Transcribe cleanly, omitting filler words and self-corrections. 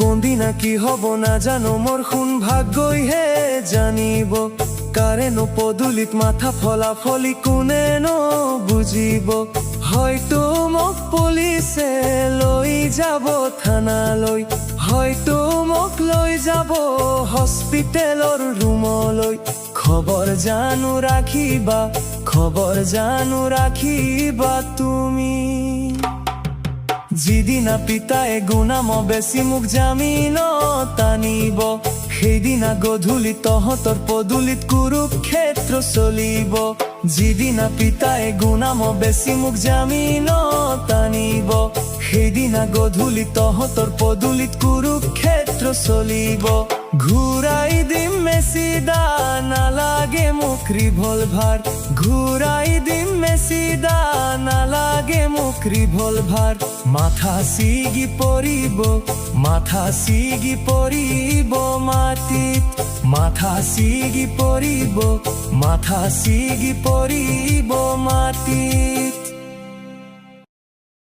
কোনদিনা কি হব না জানো মোর খুন ভাগ্যই হে জানিব কারেনো পদুলিত মাথা ফলাফলি কোনেনো বুঝিব হয়তো মোক পুলিচে লৈ যাব থানালৈ হয়তো মোক লৈ যাব হস্পিটেলৰ ৰুমলৈ খবৰ জানো ৰাখিবা তুমি যিদিনা পিতায়ে গুণাম বেছি মোক জামিনত আনিব সেইদিনা গধূলি তহঁতৰ পদূলিত কুৰুক্ষেত্ৰ চলিব যিদিনা পিতায়ে গুণাম বেছি মোক জামিনত আনিব সেইদিনা গধূলি তহঁতৰ পদূলিত কুৰুক্ষেত্ৰ চলিব ঘূৰাই দিম মেচিদা নালাগে মোক ৰিভলভাৰ ঘূৰাই দিম মেচিদা নালাগে মোক ৰিভলভাৰ মাথা ছিগি পৰিব মাটিত মাথা ছিগি পৰিব মাটিত